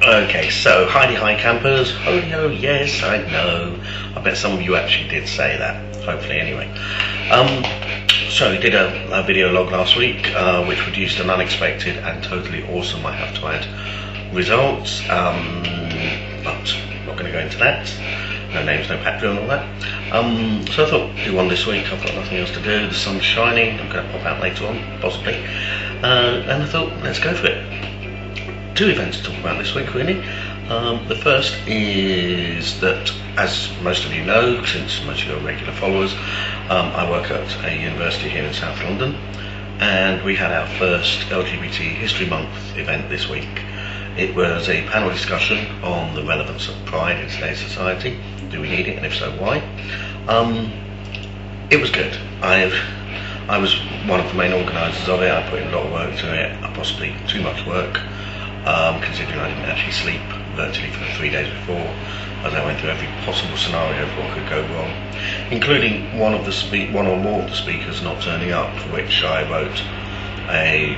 Okay, so hi campers, holy ho, yes, I know. I bet some of you actually did say that, hopefully anyway. So we did a video log last week, which produced an unexpected and totally awesome, I have to add, results, but I'm not going to go into that. No names, no pack drill and all that. So I thought, do one this week. I've got nothing else to do, the sun's shining, I'm going to pop out later on, possibly. And I thought, let's go for it. Two events to talk about this week, really. The first is that, as most of you know, since most of you are regular followers, I work at a university here in South London, and we had our first LGBT History Month event this week. It was a panel discussion on the relevance of pride in today's society. Do we need it, and if so, why? It was good. I was one of the main organisers of it. I put in a lot of work to it, possibly too much work. Considering I didn't actually sleep virtually for the 3 days before, as I went through every possible scenario of what could go wrong, including one or more of the speakers not turning up, for which I wrote a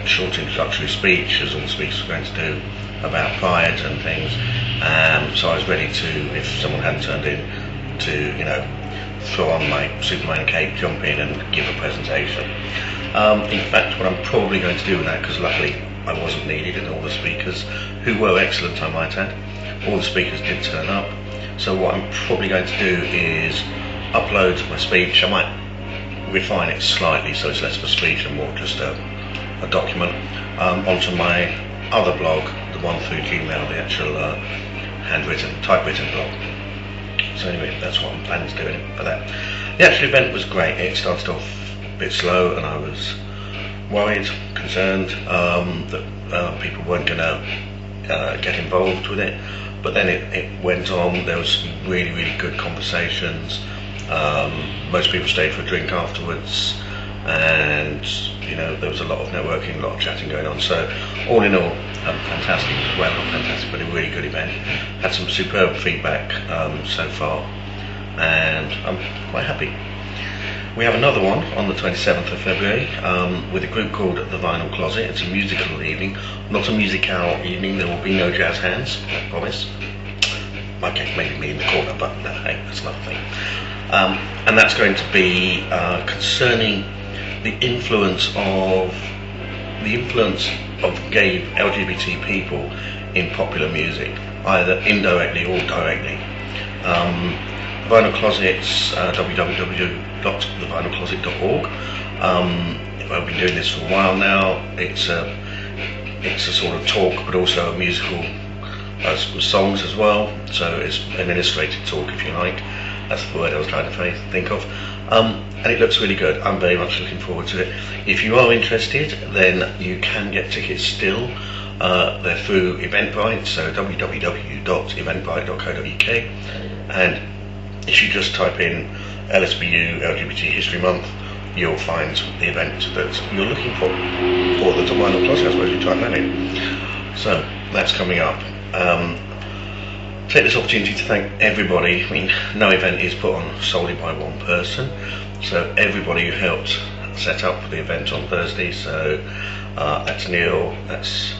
short introductory speech, as all the speakers were going to do, about pride and things. So I was ready to, if someone hadn't turned in, to throw on my Superman cape, jump in and give a presentation. In fact, what I'm probably going to do with that, because luckily I wasn't needed, and all the speakers, who were excellent I might add, all the speakers did turn up. So what I'm probably going to do is upload my speech. I might refine it slightly so it's less of a speech and more just a document, onto my other blog, the one through Gmail, the actual typewritten blog. So anyway, that's what I'm planning to do for that. The actual event was great. It started off a bit slow, and I was worried, concerned that people weren't going to get involved with it, but then it went on. There was really good conversations. Most people stayed for a drink afterwards, and there was a lot of networking, a lot of chatting going on. So all in all, fantastic, well not fantastic, but a really good event. Had some superb feedback so far, and I'm quite happy. We have another one on the 27th of February with a group called The Vinyl Closet. It's a musical evening, not a musicale evening. There will be no jazz hands, I promise. My case may be me in the corner, but no, hey, that's another thing. And that's going to be concerning the influence of gay LGBT people in popular music, either indirectly or directly. The Vinyl Closet's www.thevinylcloset.org. I've been doing this for a while now. It's a sort of talk, but also a musical songs as well. So it's an illustrated talk, if you like. That's the word I was trying to think of. And it looks really good. I'm very much looking forward to it. If you are interested, then you can get tickets still. They're through Eventbrite, so www.eventbrite.co.uk. And if you just type in LSBU LGBT History Month, you'll find the event that you're looking for, or the Vinyl Closet, I suppose you type that in. So that's coming up. Take this opportunity to thank everybody. I mean, no event is put on solely by one person, so everybody who helped set up the event on Thursday. So that's Neil, that's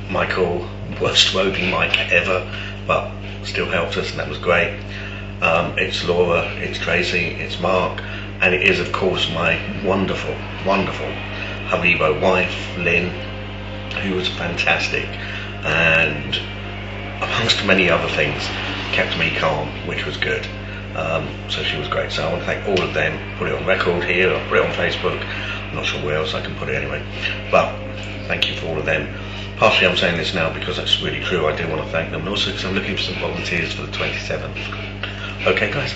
Michael, worst roving Mike ever, but still helped us, and that was great. It's Laura, it's Tracy, it's Mark, and it is of course my wonderful Haribo wife, Lynn, who was fantastic, and amongst many other things kept me calm, which was good. So she was great. So I want to thank all of them. Put it on record here, I'll put it on Facebook. I'm not sure where else I can put it anyway, but thank you for all of them. Partially I'm saying this now because that's really true. I do want to thank them, and also because I'm looking for some volunteers for the 27th. Okay guys,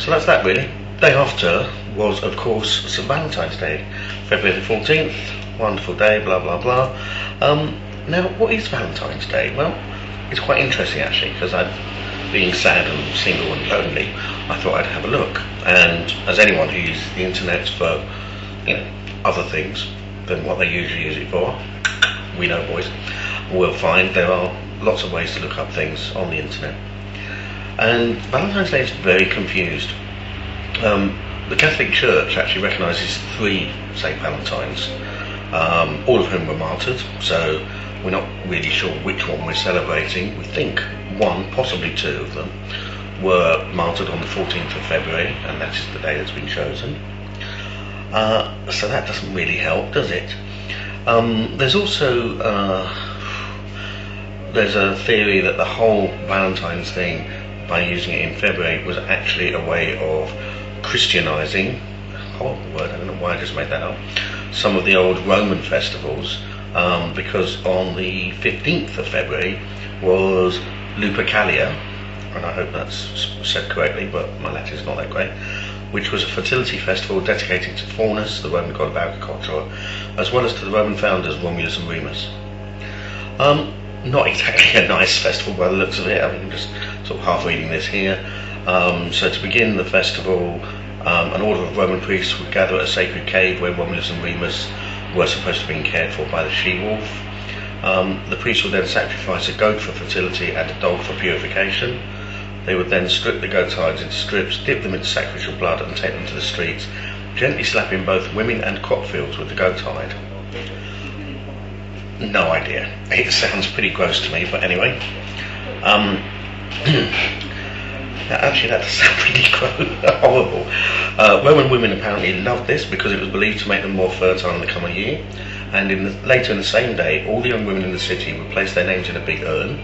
so that's that really. Day after was of course St. Valentine's Day, February the 14th, wonderful day, blah blah blah. Now what is Valentine's Day? Well, it's quite interesting actually, because being sad and single and lonely, I thought I'd have a look. And as anyone who uses the internet for other things than what they usually use it for, we know boys, will find there are lots of ways to look up things on the internet. And Valentine's Day is very confused. The Catholic Church actually recognises 3 St. Valentines, all of whom were martyred. So We're not really sure which one we're celebrating. We think one, possibly two of them, were martyred on the 14th of February, and that is the day that's been chosen. So that doesn't really help, does it? There's also there's a theory that the whole Valentine's thing, by using it in February, was actually a way of Christianizing, horrible word, I don't know why I just made that up, some of the old Roman festivals, because on the 15th of February was Lupercalia, and I hope that's said correctly, but my Latin is not that great, which was a fertility festival dedicated to Faunus, the Roman god of agriculture, as well as to the Roman founders Romulus and Remus. Not exactly a nice festival by the looks of it. I mean, I'm just sort of half reading this here. So to begin the festival, an order of Roman priests would gather at a sacred cave where Romulus and Remus were supposed to be cared for by the she-wolf. The priests would then sacrifice a goat for fertility and a dog for purification. They would then strip the goat's hides into strips, dip them into sacrificial blood, and take them to the streets, gently slapping both women and crop fields with the goat hide. No idea. It sounds pretty gross to me, but anyway. Actually, that does sound pretty horrible. Roman women apparently loved this because it was believed to make them more fertile in the coming year. And later in the same day, all the young women in the city would place their names in a big urn,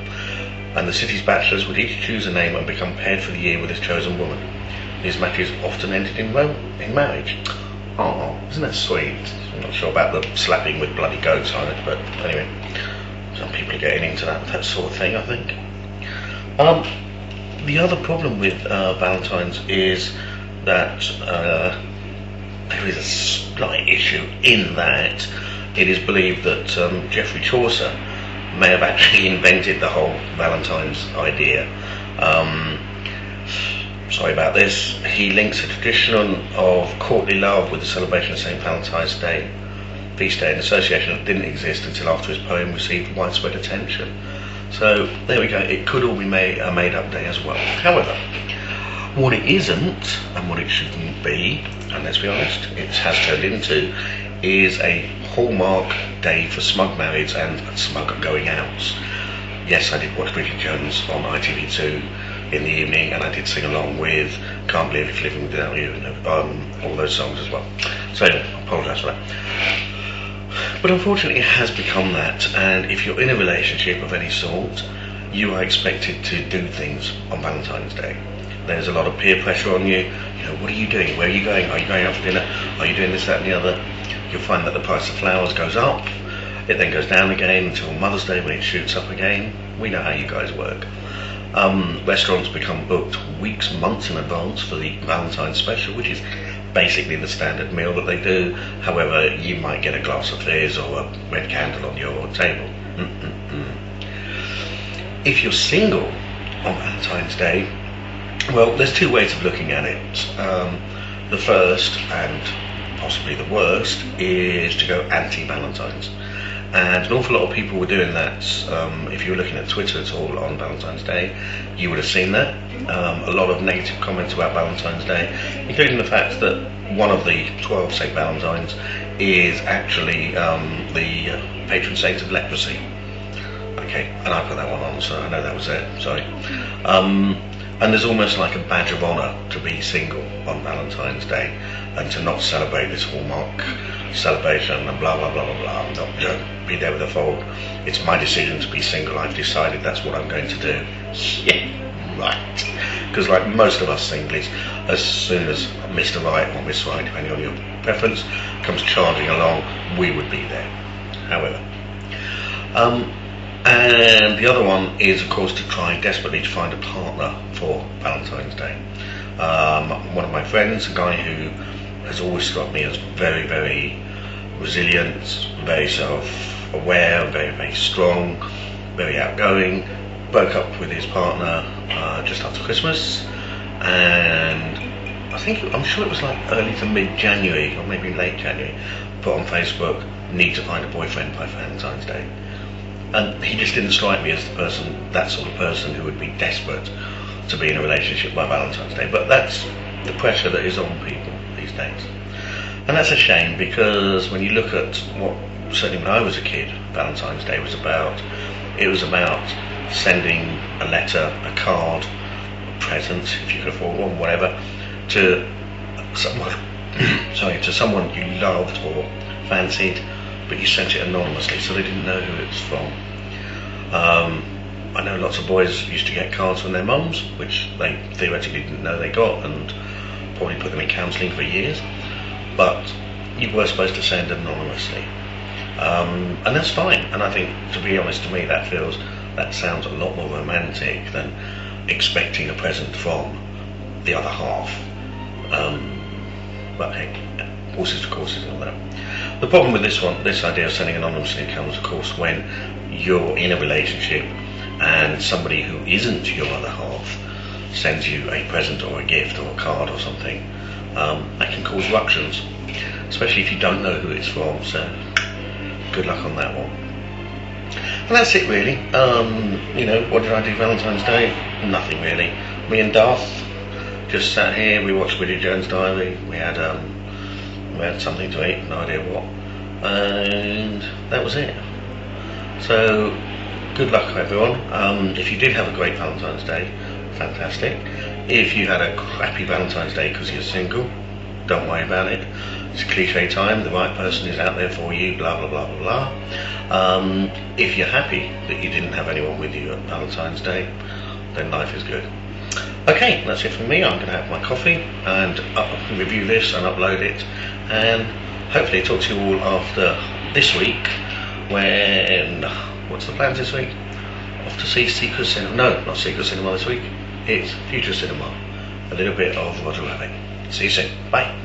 and the city's bachelors would each choose a name and become paired for the year with his chosen woman. These matches often ended in marriage. Oh, isn't that sweet? I'm not sure about the slapping with bloody goats on it, but anyway, some people are getting into that sort of thing, I think. The other problem with Valentine's is that there is a slight issue in that it is believed that Geoffrey Chaucer may have actually invented the whole Valentine's idea. Sorry about this. He links a tradition of courtly love with the celebration of St. Valentine's Day, feast day, an association that didn't exist until after his poem received widespread attention. So there we go, it could all be a made-up day as well. However, what it isn't, and what it shouldn't be, and let's be honest, it has turned into, is a hallmark day for smug marrieds and smug going outs. Yes, I did watch Bridget Jones on ITV2 in the evening, and I did sing along with Can't Believe It's Living Without You, and all those songs as well. So I apologise for that. But unfortunately it has become that, and if you're in a relationship of any sort, you are expected to do things on Valentine's Day. There's a lot of peer pressure on you. You know, what are you doing? Where are you going? Are you going out for dinner? Are you doing this, that and the other? You'll find that the price of flowers goes up. It then goes down again until Mother's Day when it shoots up again. We know how you guys work. Restaurants become booked weeks, months in advance for the Valentine's special, which is basically the standard meal that they do. However, you might get a glass of fizz or a red candle on your table. If you're single on Valentine's Day, well, there's two ways of looking at it. The first, and possibly the worst, is to go anti-Valentine's. And an awful lot of people were doing that. If you were looking at Twitter at all on Valentine's Day, you would have seen that. A lot of negative comments about Valentine's Day, including the fact that one of the 12 St. Valentines is actually the patron saint of leprosy. Okay, and I put that one on, so I know that was it, sorry. And there's almost like a badge of honour to be single on Valentine's Day and to not celebrate this hallmark celebration and blah blah blah blah blah. Not, you know, be there with a fold. It's my decision to be single. I've decided that's what I'm going to do. Yeah, right. Because like most of us singlies, as soon as Mr. Right or Miss Right, depending on your preference, comes charging along, we would be there. However, and the other one is, of course, to try desperately to find a partner for Valentine's Day. One of my friends, a guy who has always struck me as very, very resilient, very self-aware, very, very strong, very outgoing, broke up with his partner just after Christmas, and I'm sure it was like early to mid-January, or maybe late January, put on Facebook, need to find a boyfriend by Valentine's Day. And he just didn't strike me as that sort of person who would be desperate to be in a relationship by Valentine's Day. But that's the pressure that is on people these days. And that's a shame, because when you look at what certainly when I was a kid, Valentine's Day was about sending a letter, a card, a present, if you could afford one, whatever, to someone, to someone you loved or fancied, but you sent it anonymously, so they didn't know who it's from. I know lots of boys used to get cards from their mums, which they theoretically didn't know they got, and probably put them in counselling for years, but you were supposed to send anonymously. And that's fine, and I think, to be honest, to me that sounds a lot more romantic than expecting a present from the other half. But hey, horses for courses and all that. The problem with this idea of sending anonymously comes, of course, when you're in a relationship and somebody who isn't your other half sends you a present or a gift or a card or something. That can cause ructions, especially if you don't know who it's from, so good luck on that one. And that's it really. What did I do Valentine's Day? Nothing really. Me and Darth just sat here, we watched Bridget Jones' Diary, we had something to eat, no idea what, and that was it. So good luck everyone. If you did have a great Valentine's Day, fantastic. If you had a crappy Valentine's Day because you're single, don't worry about it. It's a cliche time, the right person is out there for you, blah blah blah blah blah. If you're happy that you didn't have anyone with you at Valentine's Day, then life is good. Okay, that's it from me. I'm going to have my coffee and review this and upload it, and hopefully talk to you all after this week, when, what's the plans this week? Off to see Secret Cinema, no, not Secret Cinema this week, it's Future Cinema, a little bit of Roger Rabbit. See you soon, bye.